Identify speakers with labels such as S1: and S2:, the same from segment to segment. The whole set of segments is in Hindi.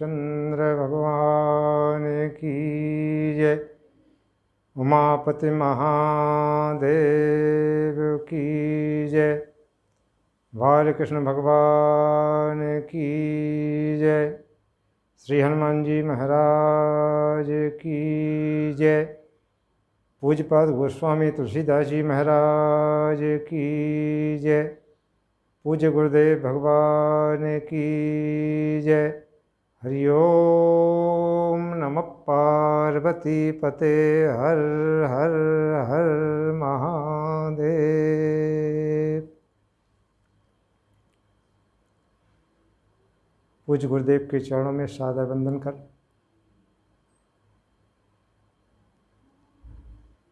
S1: रामचंद्र भगवान की जय। उमापति महादेव की जय। बालकृष्ण भगवान की जय। श्री हनुमान जी महाराज की जय। पूज्यपाद गोस्वामी तुलसीदास जी महाराज की जय। पूज्य गुरुदेव भगवान की जय। हरि ओम नमः पार्वती पते हर हर हर महादेव। पूज्य गुरुदेव के चरणों में सादर वंदन कर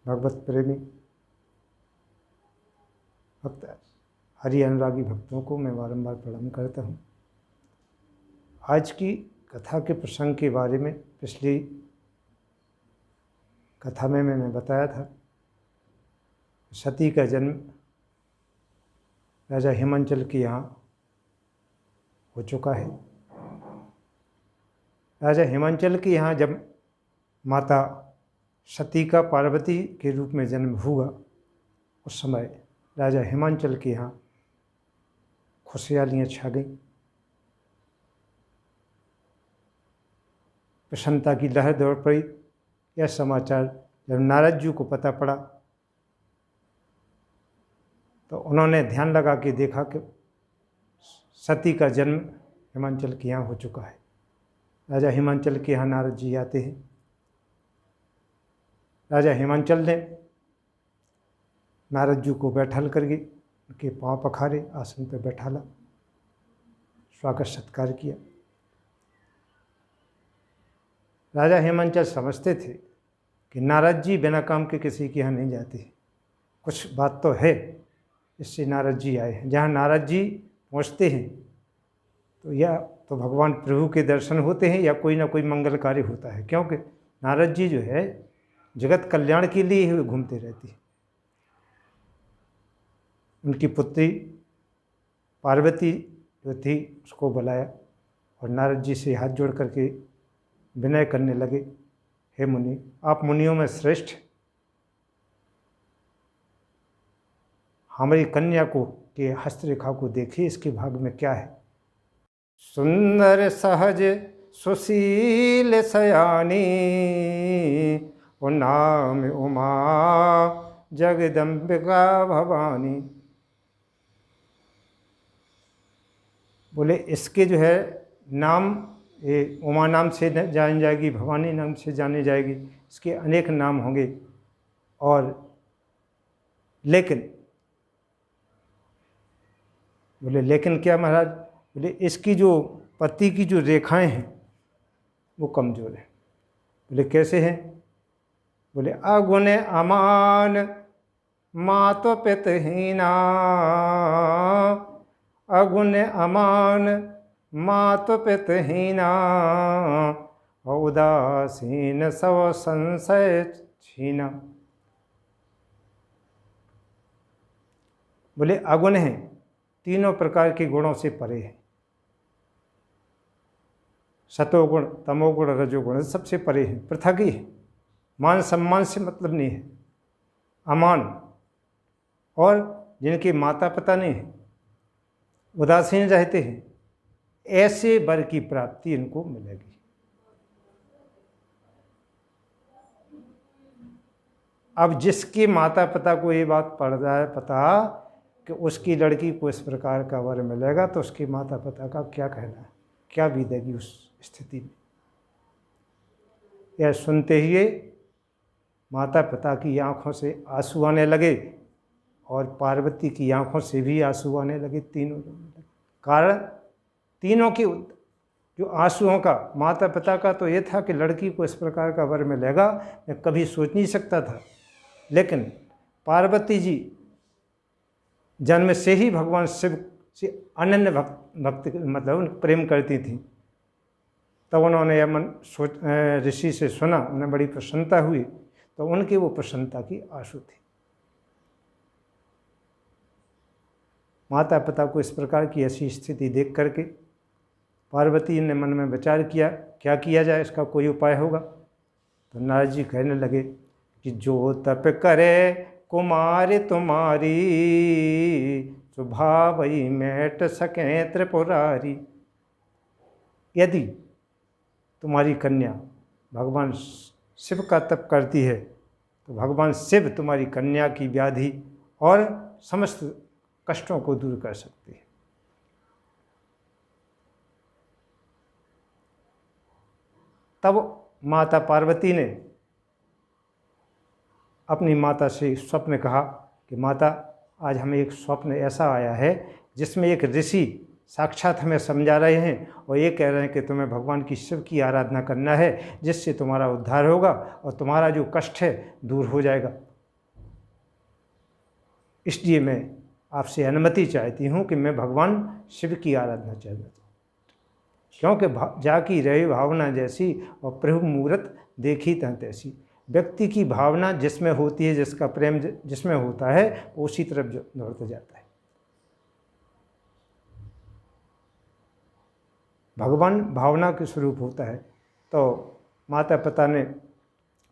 S1: भगवत प्रेमी भक्त हरि अनुरागी भक्तों को मैं बारंबार प्रणाम करता हूँ। आज की कथा के प्रसंग के बारे में पिछली कथा में मैंने बताया था। सती का जन्म राजा हिमांचल के यहाँ हो चुका है। राजा हिमांचल के यहाँ जब माता सती का पार्वती के रूप में जन्म हुआ, उस समय राजा हिमांचल के यहाँ खुशहालियाँ छा गई। प्रसन्नता की लहर दौड़ पड़ी। यह समाचार जब नारद जी को पता पड़ा तो उन्होंने ध्यान लगा के देखा कि सती का जन्म हिमांचल के यहाँ हो चुका है। राजा हिमांचल के यहाँ नारद जी आते हैं। राजा हिमांचल ने नारद जी को बैठल करके उनके पांव पखारे, आसन पर बैठाला, स्वागत सत्कार किया। राजा हिमांचल समझते थे कि नारद जी बिना काम के किसी के यहाँ नहीं जाते। कुछ बात तो है, इससे नारद जी आए हैं। जहाँ नारद जी पहुँचते हैं तो या तो भगवान प्रभु के दर्शन होते हैं या कोई ना कोई मंगल कार्य होता है, क्योंकि नारद जी जो है जगत कल्याण के लिए ही घूमते रहती है। उनकी पुत्री पार्वती जो थी उसको बुलाया और नारद जी से हाथ जोड़ करके विनय करने लगे, हे मुनि, आप मुनियों में श्रेष्ठ, हमारी कन्या को के हस्तरेखा को देखिए, इसके भाग में क्या है। सुंदर सहज सुशील सयानी, वो नाम उमा जगदम्बिका भवानी। बोले इसके जो है नाम, ये उमा नाम से जानी जाएगी, भवानी नाम से जानी जाएगी, इसके अनेक नाम होंगे। और लेकिन बोले लेकिन क्या महाराज? बोले इसकी जो पति की जो रेखाएं हैं वो कमज़ोर है। बोले कैसे हैं? बोले अगुण अमान मातो पितहीना, अगुण अमान मातो पितहीना, उदासीन सव संशय छीना। बोले अगुण हैं, तीनों प्रकार के गुणों से परे है। सतोगुण, तमोगुण, रजोगुण सबसे परे है, पृथक ही है। मान सम्मान से मतलब नहीं है। अमान, और जिनके माता पिता नहीं है, उदासीन रहते हैं, ऐसे वर की प्राप्ति इनको मिलेगी। अब जिसके माता पिता को ये बात पड़ जाए पता कि उसकी लड़की को इस प्रकार का वर मिलेगा, तो उसके माता पिता का क्या कहना है, क्या बीतेगी उस स्थिति में। यह सुनते ही माता पिता की आंखों से आंसू आने लगे और पार्वती की आंखों से भी आंसू आने लगे, तीनों लगे। कारण तीनों के जो आंसुओं का, माता पिता का तो ये था कि लड़की को इस प्रकार का वर मिलेगा, मैं कभी सोच नहीं सकता था। लेकिन पार्वती जी जन्म से ही भगवान शिव से अनन्य भक्त मतलब प्रेम करती थी। तब उन्होंने यह मन ऋषि से सुना, उन्हें बड़ी प्रसन्नता हुई, तो उनकी वो प्रसन्नता की आंसू थी। माता पिता को इस प्रकार की ऐसी स्थिति देख करके पार्वती ने मन में विचार किया क्या किया जाए, इसका कोई उपाय होगा। तो नारद जी कहने लगे कि जो तप करे कुमारी तुम्हारी, स्वभावई मैट सकें त्रिपुरारी। यदि तुम्हारी कन्या भगवान शिव का तप करती है तो भगवान शिव तुम्हारी कन्या की व्याधि और समस्त कष्टों को दूर कर सकते हैं। तब माता पार्वती ने अपनी माता से स्वप्न कहा कि माता, आज हमें एक स्वप्न ऐसा आया है जिसमें एक ऋषि साक्षात हमें समझा रहे हैं और ये कह रहे हैं कि तुम्हें भगवान की शिव की आराधना करना है, जिससे तुम्हारा उद्धार होगा और तुम्हारा जो कष्ट है दूर हो जाएगा। इसलिए मैं आपसे अनुमति चाहती हूँ कि मैं भगवान शिव की आराधना चाहता हूँ, क्योंकि जाकी रही भावना जैसी और प्रभु मूरत देखी तैसी। व्यक्ति की भावना जिसमें होती है, जिसका प्रेम जिसमें होता है, वो उसी तरफ दौड़ता जाता है। भगवान भावना के स्वरूप होता है। तो माता पिता ने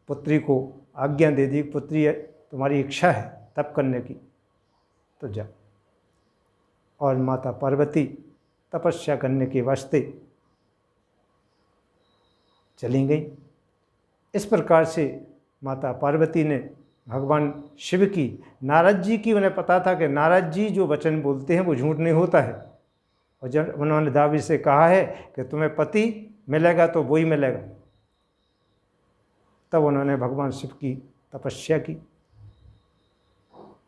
S1: पुत्री को आज्ञा दे दी, पुत्री तुम्हारी इच्छा है तप करने की तो जा। और माता पार्वती तपस्या करने के वास्ते चली गई। इस प्रकार से माता पार्वती ने भगवान शिव की, नारद जी की उन्हें पता था कि नारद जी जो वचन बोलते हैं वो झूठ नहीं होता है, और जब उन्होंने दावी से कहा है कि तुम्हें पति मिलेगा तो वही मिलेगा, तब उन्होंने भगवान शिव की तपस्या की।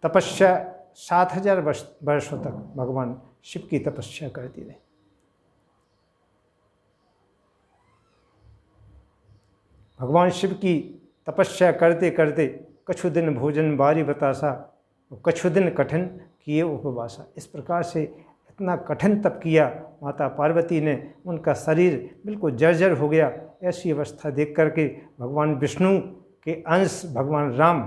S1: तपस्या 7000 वर्षों तक भगवान शिव की तपस्या करती रही। भगवान शिव की तपस्या करते करते कछु दिन भोजन बारी बतासा, कछु दिन कठिन किए उपवासा। इस प्रकार से इतना कठिन तप किया माता पार्वती ने, उनका शरीर बिल्कुल जर्जर हो गया। ऐसी अवस्था देख करके भगवान विष्णु के अंश भगवान राम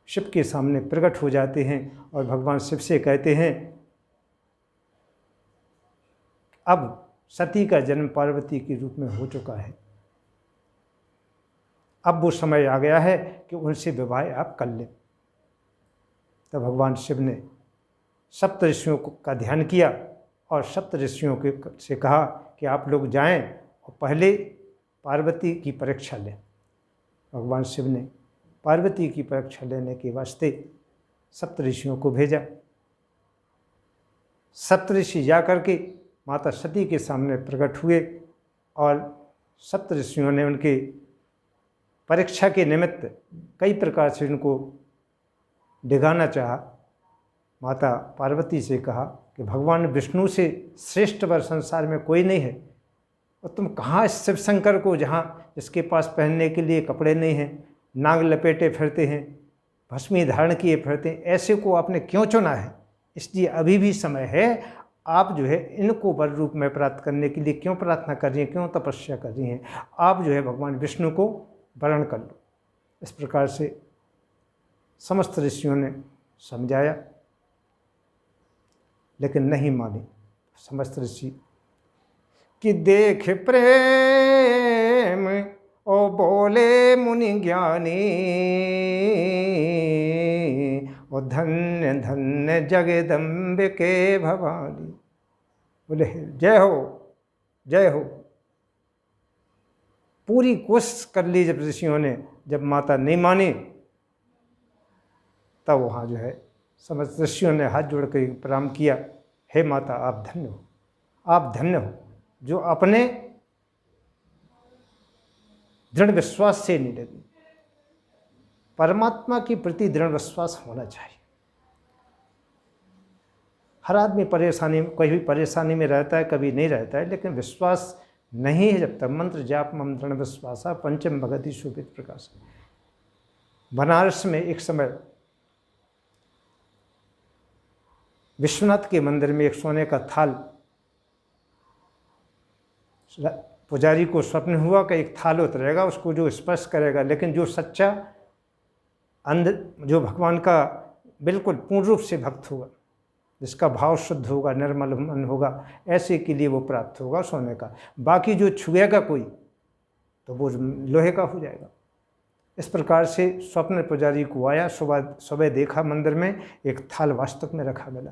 S1: शिव के सामने प्रकट हो जाते हैं और भगवान शिव से कहते हैं, अब सती का जन्म पार्वती के रूप में हो चुका है, अब वो समय आ गया है कि उनसे विवाह आप कर लें। तो भगवान शिव ने सप्त ऋषियों का ध्यान किया और सप्त ऋषियों से कहा कि आप लोग जाएं और पहले पार्वती की परीक्षा लें। भगवान शिव ने पार्वती की परीक्षा लेने के वास्ते सप्त ऋषियों को भेजा। सप्त ऋषि जा करके माता सती के सामने प्रकट हुए और सप्त ऋषियों ने उनके परीक्षा के निमित्त कई प्रकार से उनको डिगाना चाहा। माता पार्वती से कहा कि भगवान विष्णु से श्रेष्ठ वर संसार में कोई नहीं है, और तुम कहाँ इस शिव शंकर को, जहाँ जिसके पास पहनने के लिए कपड़े नहीं हैं, नाग लपेटे फिरते हैं, भस्मी धारण किए फिरते हैं, ऐसे को आपने क्यों चुना है? इसलिए अभी भी समय है, आप जो है इनको वर रूप में प्राप्त करने के लिए क्यों प्रार्थना कर रही हैं, क्यों तपस्या कर रही हैं? आप जो है भगवान विष्णु को वरण कर लो। इस प्रकार से समस्त ऋषियों ने समझाया, लेकिन नहीं माने समस्त ऋषि कि देख प्रेम ओ बोले मुनि ज्ञानी, ओ धन्य धन्य जगदम्बिके भवानी। बोले जय हो जय हो। पूरी कोशिश कर ली जब ऋषियों ने, जब माता नहीं मानी तब वहाँ जो है समस्त ऋषियों ने हाथ जोड़ कर प्रणाम किया, हे माता आप धन्य हो, आप धन्य हो जो अपने दृढ़ विश्वास से नहीं डरी। परमात्मा के प्रति दृढ़ विश्वास होना चाहिए। हर आदमी परेशानी, कोई भी परेशानी में रहता है, कभी नहीं रहता है, लेकिन विश्वास नहीं है जब तक। मंत्र जाप मम दृढ़ विश्वासा पंचम भगति शोभित प्रकाश। बनारस में एक समय विश्वनाथ के मंदिर में एक सोने का थाल, पुजारी को स्वप्न हुआ कि एक थाल उतरेगा, उसको जो स्पर्श करेगा, लेकिन जो सच्चा अंदर जो भगवान का बिल्कुल पूर्ण रूप से भक्त होगा, जिसका भाव शुद्ध होगा, निर्मल मन होगा, ऐसे के लिए वो प्राप्त होगा सोने का। बाकी जो छुएगा कोई तो वो लोहे का हो जाएगा। इस प्रकार से स्वप्न पुजारी को आया, सुबह सुबह देखा मंदिर में एक थाल वास्तव में रखा मिला।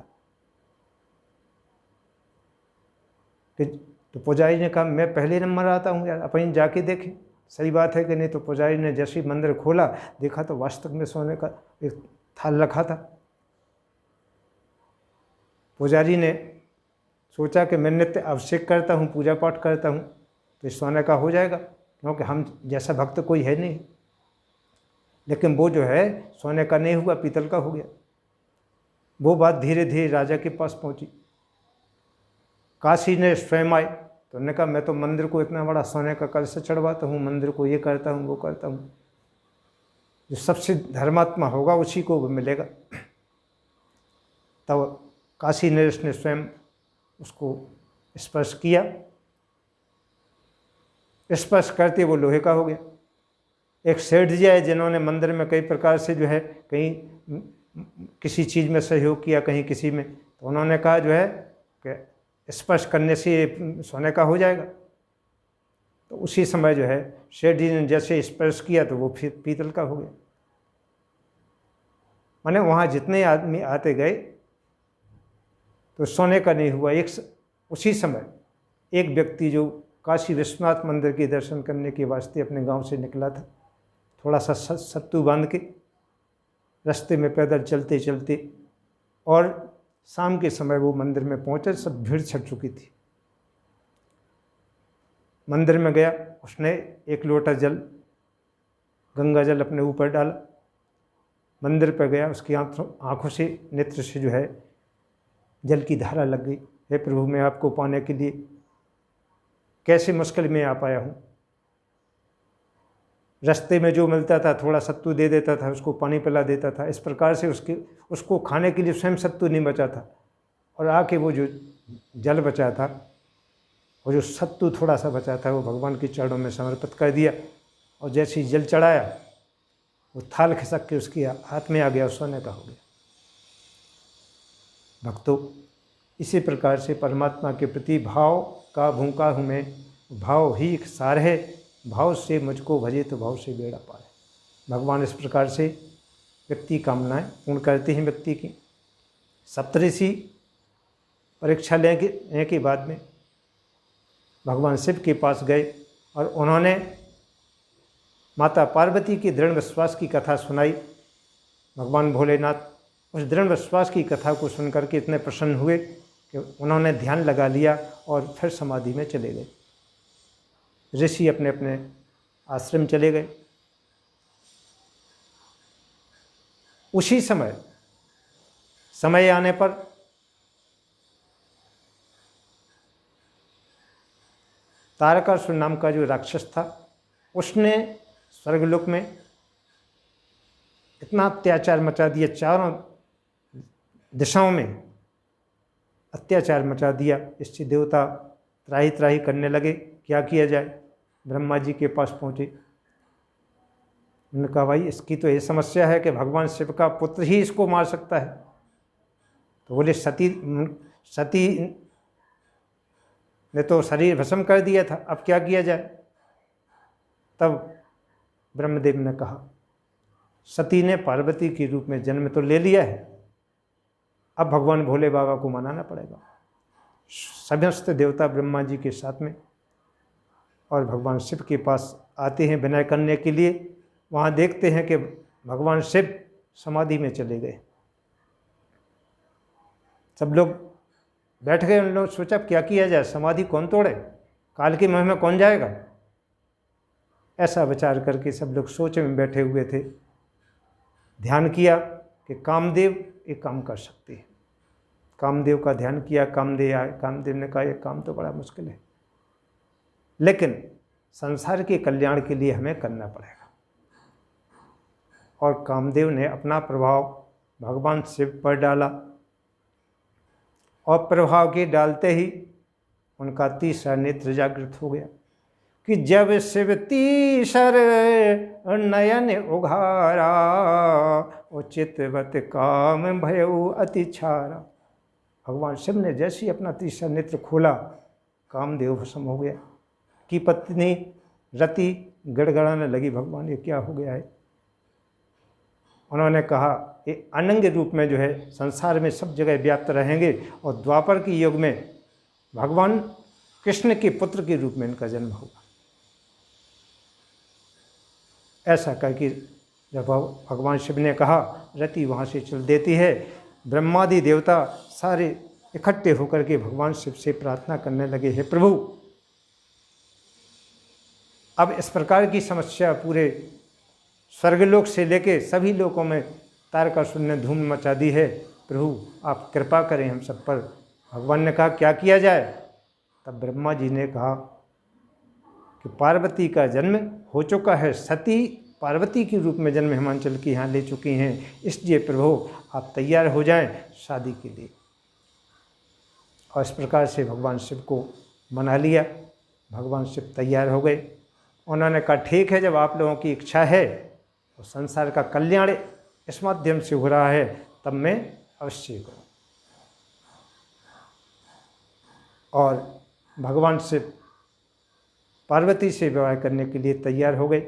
S1: तो पुजारी ने कहा मैं पहले नंबर आता हूँ यार, अपन जाके देखें सही बात है कि नहीं। तो पुजारी ने जैसे ही मंदिर खोला, देखा तो वास्तव में सोने का एक थाल रखा था। पुजारी ने सोचा कि मैं नित्य अभिषेक करता हूँ, पूजा पाठ करता हूँ, तो इस सोने का हो जाएगा, क्योंकि हम जैसा भक्त कोई है नहीं। लेकिन वो जो है सोने का नहीं हुआ, पीतल का हो गया। वो बात धीरे धीरे राजा के पास पहुँची। काशी ने स्वयं आए, तो उन्होंने कहा मैं तो मंदिर को इतना बड़ा सोने का कलश चढ़वाता हूँ, मंदिर को ये करता हूँ, वो करता हूँ, जो सबसे धर्मात्मा होगा उसी को मिलेगा। तब काशी नरेश ने स्वयं उसको स्पर्श किया, स्पर्श करते वो लोहे का हो गया। एक सेठ जी है जिन्होंने मंदिर में कई प्रकार से जो है कहीं किसी चीज़ में सहयोग किया, कहीं किसी में, तो उन्होंने कहा जो है कि स्पर्श करने से सोने का हो जाएगा। तो उसी समय जो है सेठ जी ने जैसे स्पर्श किया तो वो फिर पीतल का हो गया। माने वहाँ जितने आदमी आते गए तो सोने का नहीं हुआ। उसी समय एक व्यक्ति जो काशी विश्वनाथ मंदिर के दर्शन करने के वास्ते अपने गांव से निकला था, थोड़ा सा सत्तू बांध के रास्ते में पैदल चलते चलते, और शाम के समय वो मंदिर में पहुंचा, सब भीड़ छट चुकी थी। मंदिर में गया, उसने एक लोटा जल, गंगा जल अपने ऊपर डाला, मंदिर पर गया, उसकी आँखों से, नेत्र से जो है जल की धारा लग गई। हे प्रभु, मैं आपको पाने के लिए कैसे मुश्किल में आ पाया हूँ। रास्ते में जो मिलता था थोड़ा सत्तू दे देता था, उसको पानी पिला देता था। इस प्रकार से उसको खाने के लिए स्वयं सत्तू नहीं बचा था, और आके वो जो जल बचा था, और जो सत्तू थोड़ा सा बचा था, वो भगवान के चरणों में समर्पित कर दिया। और जैसे ही जल चढ़ाया, वो थाल खिसक के उसके हाथ में आ गया, सोने का हो गया। भक्तों, इसी प्रकार से परमात्मा के प्रति भाव का भूखा हूँ मैं, भाव ही एक सार है, भाव से मुझको भजे तो भाव से बेड़ा पार। भगवान इस प्रकार से व्यक्ति कामनाएं पूर्ण करते हैं व्यक्ति की। सप्तऋषि परीक्षा लेने के बाद में भगवान शिव के पास गए, और उन्होंने माता पार्वती की दृढ़ विश्वास की कथा सुनाई। भगवान भोलेनाथ उस दृढ़ विश्वास की कथा को सुनकर के इतने प्रसन्न हुए कि उन्होंने ध्यान लगा लिया और फिर समाधि में चले गए। ऋषि अपने अपने आश्रम चले गए। उसी समय आने पर तारकासुर नाम का जो राक्षस था, उसने स्वर्गलोक में इतना अत्याचार मचा दिया, चारों दिशाओं में अत्याचार मचा दिया। इससे देवता त्राही त्राही करने लगे, क्या किया जाए। ब्रह्मा जी के पास पहुँचे। उन्होंने कहा भाई इसकी तो ये समस्या है कि भगवान शिव का पुत्र ही इसको मार सकता है। तो बोले सती ने तो शरीर भस्म कर दिया था, अब क्या किया जाए। तब ब्रह्मदेव ने कहा सती ने पार्वती के रूप में जन्म तो ले लिया है, अब भगवान भोले बाबा को मनाना पड़ेगा। समस्त देवता ब्रह्मा जी के साथ में और भगवान शिव के पास आते हैं विनय करने के लिए। वहाँ देखते हैं कि भगवान शिव समाधि में चले गए। सब लोग बैठ गए। उन लोगों ने सोचा क्या किया जाए, समाधि कौन तोड़े, काल की महिमा कौन जाएगा। ऐसा विचार करके सब लोग सोच में बैठे हुए थे। ध्यान किया कि कामदेव एक काम कर सकते हैं। कामदेव का ध्यान किया, कामदेव आए। कामदेव ने कहा ये काम तो बड़ा मुश्किल है, लेकिन संसार के कल्याण के लिए हमें करना पड़ेगा। और कामदेव ने अपना प्रभाव भगवान शिव पर डाला, और प्रभाव के डालते ही उनका तीसरा नेत्र जागृत हो गया कि जब शिव तीसर नयन उघारा, चितवत काम भयउ अति छारा। भगवान शिव ने जैसे ही अपना तीसरा नेत्र खोला, कामदेव भस्म हो गया। कि पत्नी रति गड़गड़ाने लगी, भगवान ये क्या हो गया है। उन्होंने कहा ये अनंग रूप में जो है संसार में सब जगह व्याप्त रहेंगे, और द्वापर के युग में भगवान कृष्ण के पुत्र के रूप में इनका जन्म होगा। ऐसा करके जब भगवान शिव ने कहा, रति वहाँ से चल देती है। ब्रह्मादि देवता सारे इकट्ठे होकर के भगवान शिव से प्रार्थना करने लगे, हे प्रभु, अब इस प्रकार की समस्या पूरे स्वर्गलोक से लेके सभी लोकों में तारकासुर ने धूम मचा दी है, प्रभु आप कृपा करें हम सब पर। भगवान ने कहा क्या किया जाए। तब ब्रह्मा जी ने कहा कि पार्वती का जन्म हो चुका है, सती पार्वती के रूप में जन्म हिमांचल के यहाँ ले चुकी हैं, इसलिए प्रभु आप तैयार हो जाएं शादी के लिए। और इस प्रकार से भगवान शिव को मना लिया। भगवान शिव तैयार हो गए। उन्होंने कहा ठीक है, जब आप लोगों की इच्छा है तो संसार का कल्याण इस माध्यम से हो रहा है, तब मैं अवश्य करूँ। और भगवान शिव पार्वती से विवाह करने के लिए तैयार हो गए।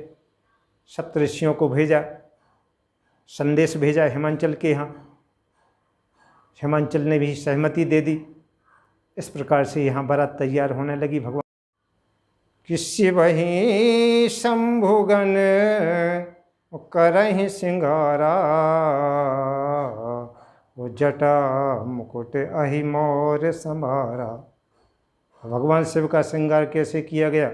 S1: सप्तऋषियों को भेजा, संदेश भेजा हिमांचल के यहाँ। हिमांचल ने भी सहमति दे दी। इस प्रकार से यहाँ बारात तैयार होने लगी। भगवान किसी वही शंभुगन करहि सिंगारा, वो जटा मुकुट अहि मोर संभारा। भगवान शिव का श्रृंगार कैसे किया गया।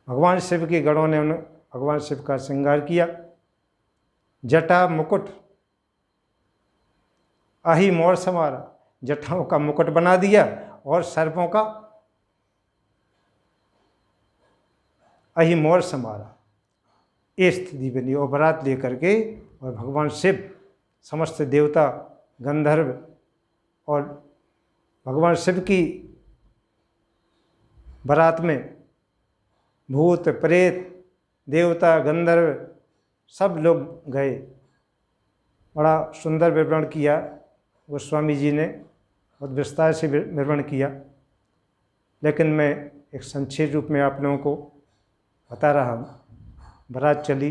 S1: भगवान शिव के गणों ने भगवान शिव का श्रृंगार किया। जटा मुकुट अहि मोर संभारा, जटाओं का मुकुट बना दिया और सर्पों का अहि मोर संभारा, ये स्थिति बनी। और बारात लेकर के और भगवान शिव, समस्त देवता, गंधर्व और भगवान शिव की बारात में भूत प्रेत देवता गंधर्व सब लोग गए। बड़ा सुंदर विवरण किया गोस्वामी जी ने, बहुत विस्तार से विवरण किया, लेकिन मैं एक संक्षेप रूप में आप लोगों को बता रहा हूँ। बारात चली।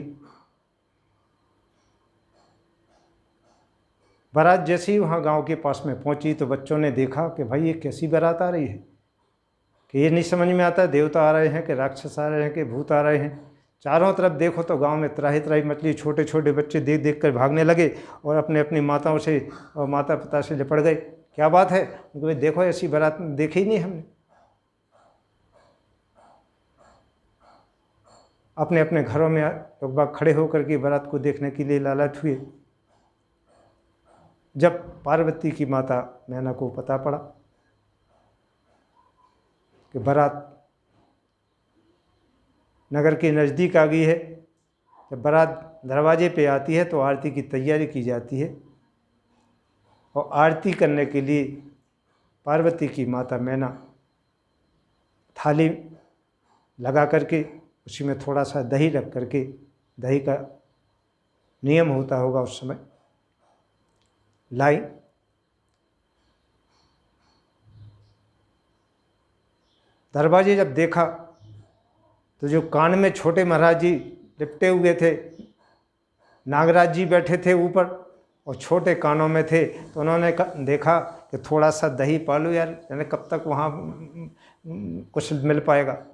S1: बारात जैसे ही वहाँ गांव के पास में पहुँची तो बच्चों ने देखा कि भाई ये कैसी बारात आ रही है, कि ये नहीं समझ में आता देवता आ रहे हैं कि राक्षस आ रहे हैं कि भूत आ रहे हैं। चारों तरफ देखो तो गांव में त्राही त्राही मछली, छोटे छोटे बच्चे देख देख कर भागने लगे और अपने अपनी माताओं से और माता पिता से लिपट गए। क्या बात है, उनको भाई देखो ऐसी बारात देखी ही नहीं हमने। अपने अपने घरों में लोग बाग खड़े होकर के बारात को देखने के लिए लालच हुए। जब पार्वती की माता मैना को पता पड़ा कि बारात नगर के नज़दीक आ गई है, जब बारात दरवाजे पे आती है तो आरती की तैयारी की जाती है। और आरती करने के लिए पार्वती की माता मैना थाली लगा करके उसी में थोड़ा सा दही रख करके, दही का नियम होता होगा उस समय, लाई। दरवाजे जब देखा तो जो कान में छोटे महाराज जी लिपटे हुए थे, नागराज जी बैठे थे ऊपर और छोटे कानों में थे, तो उन्होंने देखा कि थोड़ा सा दही पालो यार, यानी कब तक वहाँ कुछ मिल पाएगा।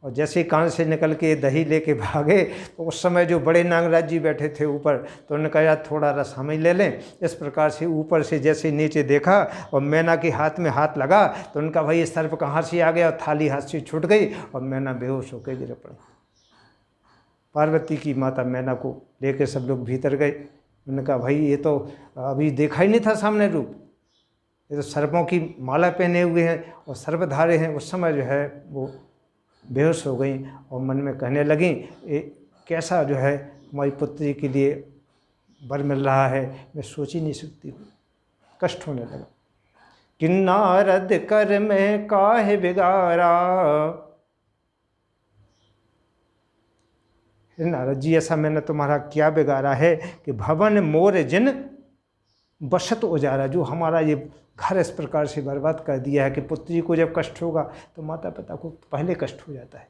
S1: और जैसे ही कान से निकल के दही लेके भागे तो उस समय जो बड़े नागराज जी बैठे थे ऊपर, तो उन्होंने कहा यार थोड़ा रस हम ही ले लें। इस प्रकार से ऊपर से जैसे नीचे देखा और मैना के हाथ में हाथ लगा तो उनका भाई ये सर्प कहाँ से आ गया, और थाली हाथ से छूट गई और मैना बेहोश होकर गिर पड़ी। पार्वती की माता मैना को लेकर सब लोग भीतर गए। उन्होंने कहा भाई ये तो अभी देखा ही नहीं था सामने रूप, ये तो सर्पों की माला पहने हुए हैं और सर्पधारे हैं। उस समय जो है वो बेहोश हो गई और मन में कहने लगी ये कैसा जो है हमारी पुत्री के लिए वर मिल रहा है, मैं सोच ही नहीं सकती, कष्ट होने लगा। कि नारद कर में काहे बिगाड़ा, नारद जी ऐसा मैंने तुम्हारा क्या बिगाड़ा है कि भवन मोर जिन बशत उजारा, जो हमारा ये घर इस प्रकार से बर्बाद कर दिया है कि पुत्री को जब कष्ट होगा तो माता पिता को पहले कष्ट हो जाता है।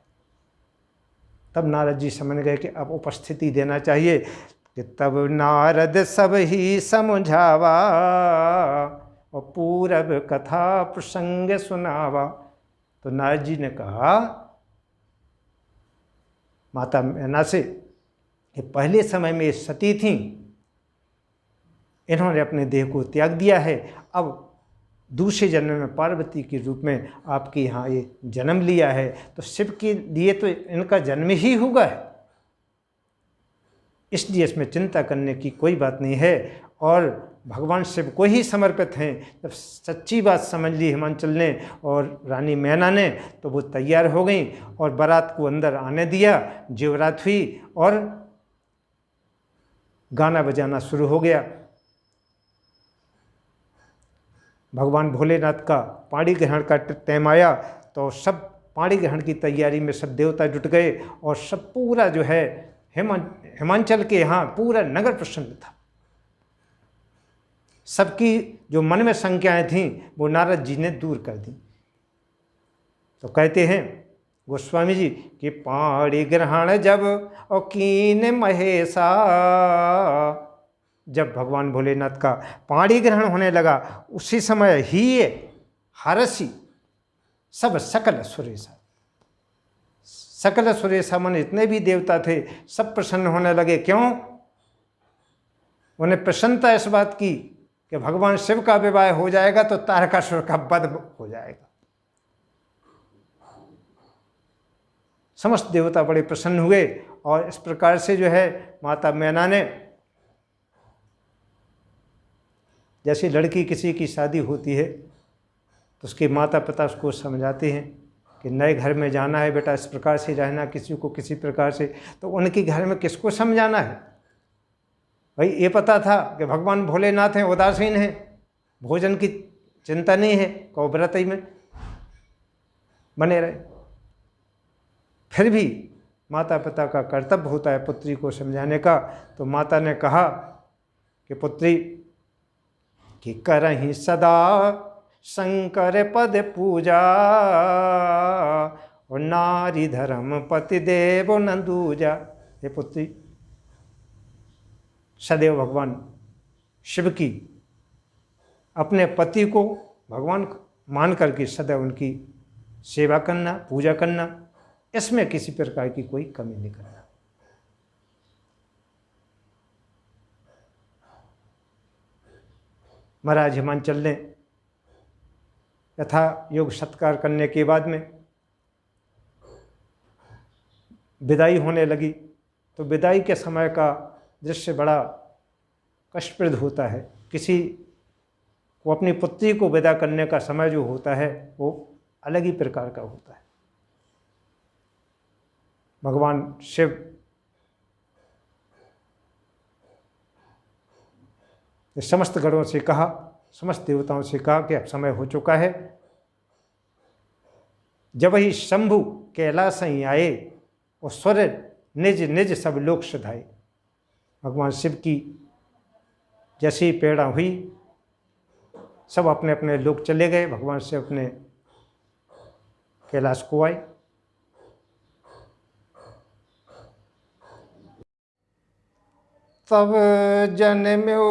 S1: तब नारद जी समझ गए कि अब उपस्थिति देना चाहिए, कि तब नारद सब ही समझावा और पूरब कथा प्रसंग सुनावा। तो नारद जी ने कहा माता मैना से कि पहले समय में सती थी, इन्होंने अपने देह को त्याग दिया है, अब दूसरे जन्म में पार्वती के रूप में आपके यहाँ ये जन्म लिया है, तो शिव के लिए तो इनका जन्म ही होगा है, इसलिए इसमें चिंता करने की कोई बात नहीं है। और भगवान शिव को ही समर्पित हैं। जब सच्ची बात समझ ली हिमांचल ने और रानी मैना ने, तो वो तैयार हो गई और बारात को अंदर आने दिया, जेवरात हुई और गाना बजाना शुरू हो गया। भगवान भोलेनाथ का पाणी ग्रहण का टाइम आया तो सब पाणी ग्रहण की तैयारी में सब देवता जुट गए और सब पूरा जो है हिमांचल के यहाँ पूरा नगर प्रसन्न था। सबकी जो मन में शंकाएं थीं वो नारद जी ने दूर कर दी। तो कहते हैं गोस्वामी जी कि पाणी ग्रहण जब और कीन महेशा, जब भगवान भोलेनाथ का पाणी ग्रहण होने लगा उसी समय ही हरसी सब सकल सुरेशा, सकल सुरेशा मन इतने भी देवता थे सब प्रसन्न होने लगे। क्यों? उन्हें प्रसन्नता इस बात की कि भगवान शिव का विवाह हो जाएगा तो तारकासुर का वध हो जाएगा। समस्त देवता बड़े प्रसन्न हुए और इस प्रकार से जो है माता मैना ने, जैसे लड़की किसी की शादी होती है तो उसके माता पिता उसको समझाते हैं कि नए घर में जाना है बेटा, इस प्रकार से रहना, किसी को किसी प्रकार से, तो उनके घर में किसको समझाना है भाई? ये पता था कि भगवान भोलेनाथ हैं, उदासीन हैं, भोजन की चिंता नहीं है, को व्रत ही में बने रहे। फिर भी माता पिता का कर्तव्य होता है पुत्री को समझाने का। तो माता ने कहा कि पुत्री कि करहि सदा शंकर पद पूजा और नारी धर्म पति देव न दूजा। हे पुत्री, सदैव भगवान शिव की, अपने पति को भगवान मान करके सदैव उनकी सेवा करना, पूजा करना, इसमें किसी प्रकार की कोई कमी नहीं करना। महाराज हिमांचल ने यथा योग सत्कार करने के बाद में विदाई होने लगी, तो विदाई के समय का दृश्य बड़ा कष्टप्रद होता है। किसी को अपनी पुत्री को विदा करने का समय जो होता है वो अलग ही प्रकार का होता है। भगवान शिव ने समस्त गणों से कहा, समस्त देवताओं से कहा कि अब समय हो चुका है। जब ही शंभु कैलाश ही आए और स्वर निज निज सब लोक सुधाए। भगवान शिव की जैसी प्रेरणा हुई, सब अपने अपने लोक चले गए, भगवान शिव अपने कैलाश को आए। तब जन्म्यो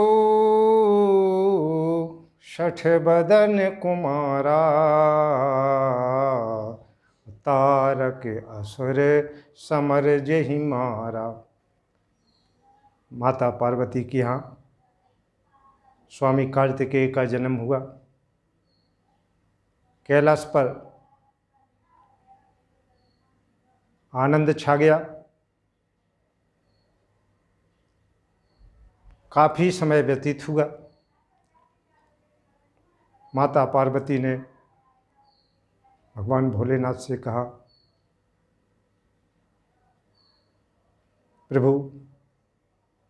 S1: शठ बदन कुमारा, तारक असुर समर जेहि मारा। माता पार्वती के यहाँ स्वामी कार्तिकेय का जन्म हुआ। कैलाश पर आनंद छा गया। काफ़ी समय व्यतीत हुआ। माता पार्वती ने भगवान भोलेनाथ से कहा, प्रभु,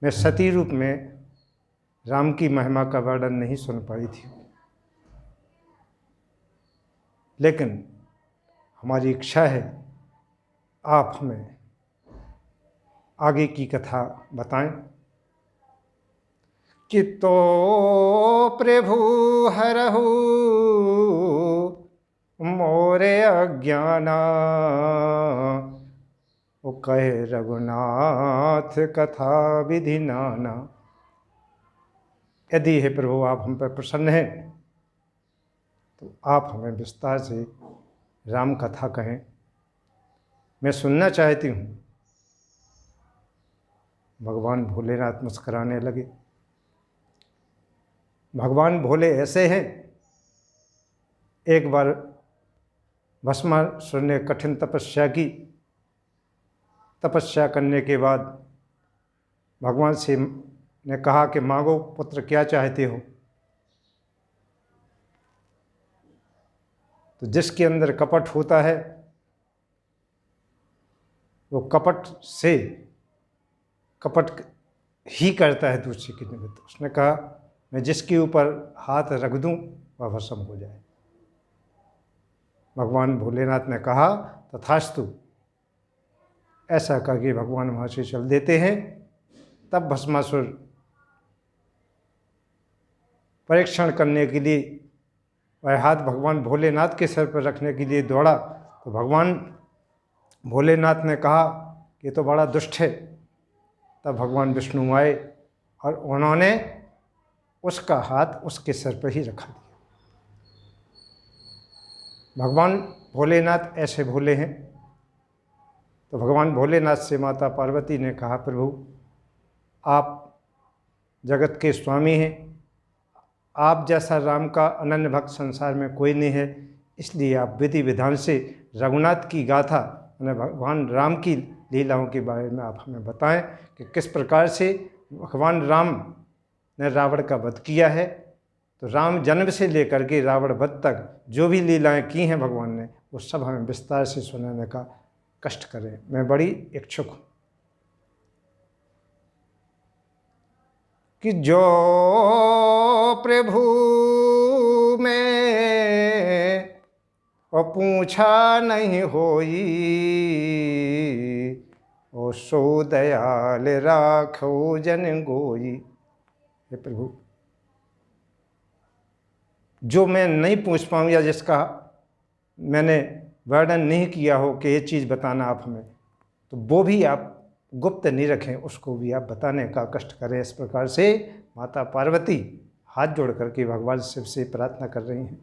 S1: मैं सती रूप में राम की महिमा का वर्णन नहीं सुन पाई थी, लेकिन हमारी इच्छा है आप हमें आगे की कथा बताएं। कि तो प्रभु हरहु मोरे अज्ञाना, वो कहे रघुनाथ कथा विधि नाना। यदि हे प्रभु आप हम पर प्रसन्न हैं तो आप हमें विस्तार से राम कथा कहें, मैं सुनना चाहती हूँ। भगवान भोलेनाथ मुस्कुराने लगे। भगवान भोले ऐसे हैं, एक बार भस्मासुर ने कठिन तपस्या की। तपस्या करने के बाद भगवान से ने कहा कि मांगो पुत्र, क्या चाहते हो। तो जिसके अंदर कपट होता है वो कपट ही करता है दूसरे के निमित्त। उसने कहा मैं जिसके ऊपर हाथ रख दूं वह भस्म हो जाए। भगवान भोलेनाथ ने कहा तथास्तु। ऐसा करके भगवान वहाँ से चल देते हैं। तब भस्मासुर परीक्षण करने के लिए वह हाथ भगवान भोलेनाथ के सर पर रखने के लिए दौड़ा। तो भगवान भोलेनाथ ने कहा कि तो बड़ा दुष्ट है। तब भगवान विष्णु आए और उन्होंने उसका हाथ उसके सर पर ही रखा दिया। भगवान भोलेनाथ ऐसे भोले हैं। तो भगवान भोलेनाथ से माता पार्वती ने कहा प्रभु आप जगत के स्वामी हैं, आप जैसा राम का अनन्य भक्त संसार में कोई नहीं है, इसलिए आप विधि विधान से रघुनाथ की गाथा यानी भगवान राम की लीलाओं के बारे में आप हमें बताएं कि किस प्रकार से भगवान राम ने रावण का वध किया है। तो राम जन्म से लेकर के रावण वध तक जो भी लीलाएं की हैं भगवान ने, वो सब हमें विस्तार से सुनाने का कष्ट करें। मैं बड़ी इच्छुक हूँ कि जो प्रभु में और पूछा नहीं होई, ओ सो दयाल राखो जन गोई। हे प्रभु, जो मैं नहीं पूछ पाऊँ या जिसका मैंने वर्णन नहीं किया हो कि ये चीज़ बताना आप हमें, तो वो भी आप गुप्त नहीं रखें, उसको भी आप बताने का कष्ट करें। इस प्रकार से माता पार्वती हाथ जोड़ करके भगवान शिव से प्रार्थना कर रही हैं।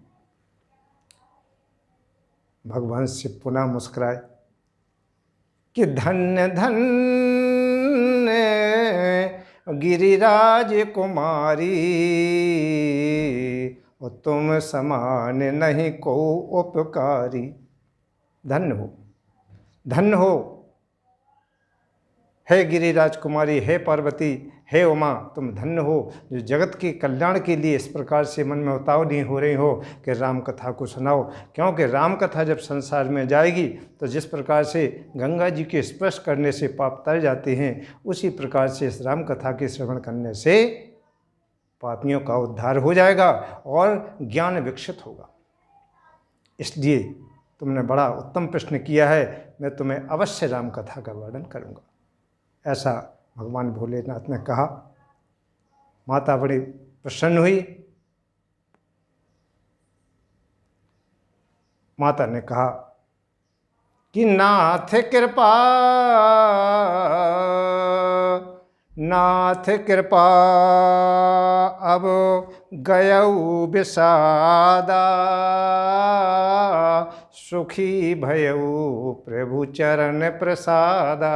S1: भगवान शिव पुनः मुस्कुराए कि धन्य धन्य गिरिराज कुमारी, और तुम समान नहीं को उपकारी। धन्य हो, धन्य हो हे गिरिराज कुमारी, हे पार्वती, हे उमा, तुम धन्य हो जो जगत के कल्याण के लिए इस प्रकार से मन में उतावली हो रही हो कि राम कथा को सुनाओ। क्योंकि राम कथा जब संसार में जाएगी तो जिस प्रकार से गंगा जी के स्पर्श करने से पाप तर जाते हैं, उसी प्रकार से इस राम कथा के श्रवण करने से पापियों का उद्धार हो जाएगा और ज्ञान विकसित होगा। इसलिए तुमने बड़ा उत्तम प्रश्न किया है, मैं तुम्हें अवश्य राम कथा का वर्णन करूँगा। ऐसा भगवान भोलेनाथ ने कहा। माता बड़ी प्रसन्न हुई। माता ने कहा कि नाथ कृपा, नाथ कृपा अब गयऊ विषादा, सुखी भयऊ प्रभु चरण प्रसादा।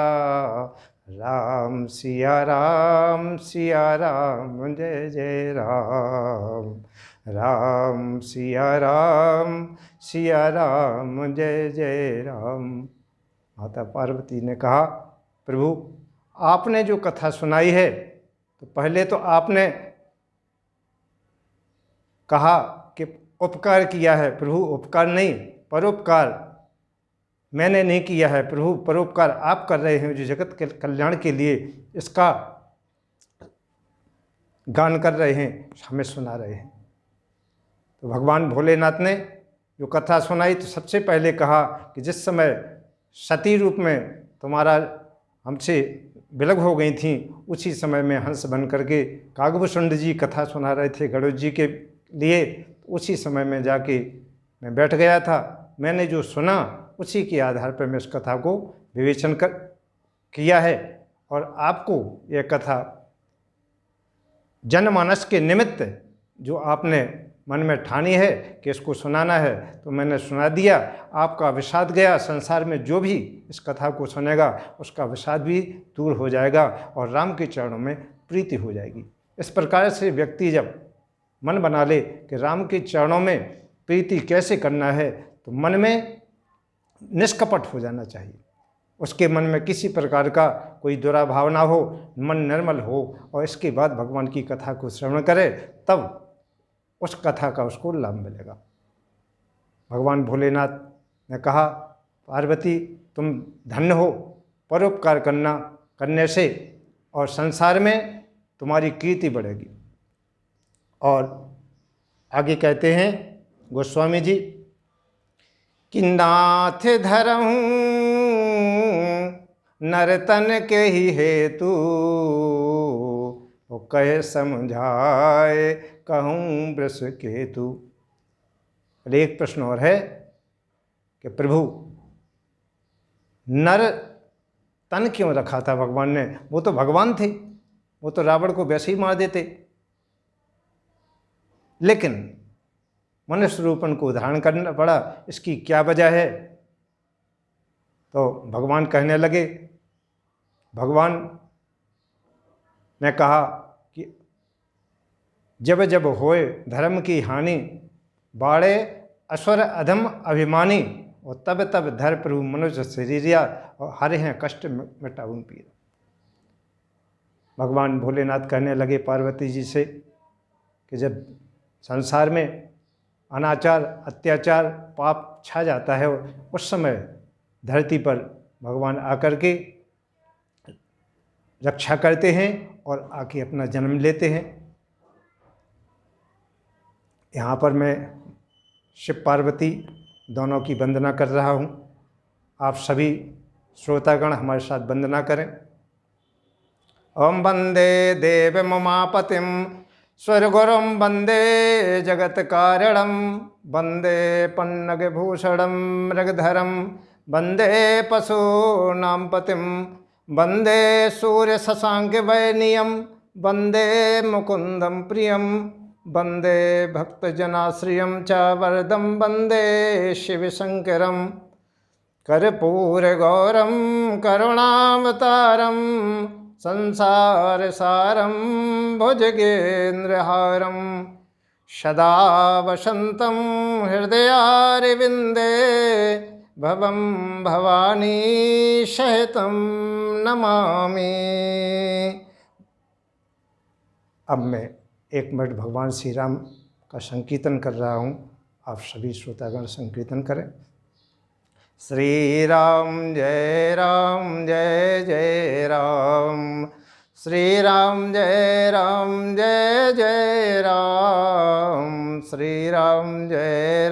S1: राम सिया राम, सिया राम जय जय राम, राम सिया राम, सिया राम जय जय राम। माता पार्वती ने कहा प्रभु आपने जो कथा सुनाई है, तो पहले तो आपने कहा कि उपकार किया है। प्रभु उपकार नहीं, परोपकार मैंने नहीं किया है। प्रभु परोपकार आप कर रहे हैं, जो जगत के कल्याण के लिए इसका गान कर रहे हैं, हमें सुना रहे हैं। तो भगवान भोलेनाथ ने जो कथा सुनाई, तो सबसे पहले कहा कि जिस समय सती रूप में तुम्हारा हमसे विलग हो गई थीं, उसी समय में हंस बन करके कागभूषुंड जी कथा सुना रहे थे गरुड़ जी के लिए। उसी समय में जाके मैं बैठ गया था। मैंने जो सुना उसी के आधार पर मैं इस कथा को विवेचन किया है और आपको यह कथा जनमानस के निमित्त जो आपने मन में ठानी है कि इसको सुनाना है, तो मैंने सुना दिया। आपका विषाद गया। संसार में जो भी इस कथा को सुनेगा उसका विषाद भी दूर हो जाएगा और राम के चरणों में प्रीति हो जाएगी। इस प्रकार से व्यक्ति जब मन बना ले कि राम के चरणों में प्रीति कैसे करना है, तो मन में निष्कपट हो जाना चाहिए। उसके मन में किसी प्रकार का कोई दुराभाव ना हो, मन निर्मल हो, और इसके बाद भगवान की कथा को श्रवण करे, तब उस कथा का उसको लाभ मिलेगा। भगवान भोलेनाथ ने कहा, पार्वती तुम धन्य हो परोपकार करने से, और संसार में तुम्हारी कीर्ति बढ़ेगी। और आगे कहते हैं गोस्वामी जी कि नाथ धरहूँ नरतन के ही हेतु, वो कहे समझाए कहूँ वृष केतु। एक प्रश्न और है कि प्रभु नर तन क्यों रखा था भगवान ने? वो तो भगवान थे, वो तो रावण को वैसे ही मार देते, लेकिन मनुष्य रूप उनको धारण करना पड़ा। इसकी क्या वजह है? तो भगवान कहने लगे, भगवान ने कहा कि जब जब होए धर्म की हानि, बाड़े असुर अधम अभिमानी, और तब तब धर प्रभु मनुष्य शरीरिया, और हरे हैं कष्ट मिटाऊं पीर। भगवान भोलेनाथ कहने लगे पार्वती जी से कि जब संसार में अनाचार, अत्याचार, पाप छा जाता है, उस समय धरती पर भगवान आकर के रक्षा करते हैं और आके अपना जन्म लेते हैं। यहाँ पर मैं शिव पार्वती दोनों की वंदना कर रहा हूँ। आप सभी श्रोतागण हमारे साथ वंदना करें। ओम वंदे देव ममापतिम स्वर्गुरुं वंदे जगत कारणं, वंदे पन्नगभूषणं मृगधरं, वंदे पशूनां पतिं, वंदे सूर्य शशांक वैनियं, वंदे मुकुंदं प्रियं, वंदे भक्तजनाश्रियं च वरदं, वंदे शिवशंकरं कर्पूरगौरं करुणावतारं, संसार सारं भुजगेन्द्रहारं, सदा वसन्तं हृदयारविन्दे, भवं भवानी सहितं नमामि। अब मैं 1 मिनट भगवान श्री राम का संकीर्तन कर रहा हूँ। आप सभी श्रोतागण संकीर्तन करें। श्री राम जय जय राम, श्री राम जय जय राम, श्री राम जय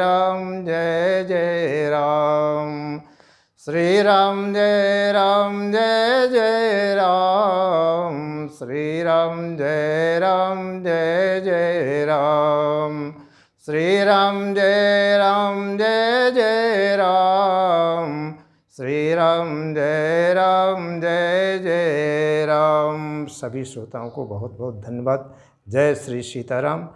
S1: जय राम, श्री राम जय जय राम, श्री राम जय जय राम, श्री राम जय जय राम, श्री राम जय जय राम। सभी श्रोताओं को बहुत बहुत धन्यवाद। जय श्री सीताराम।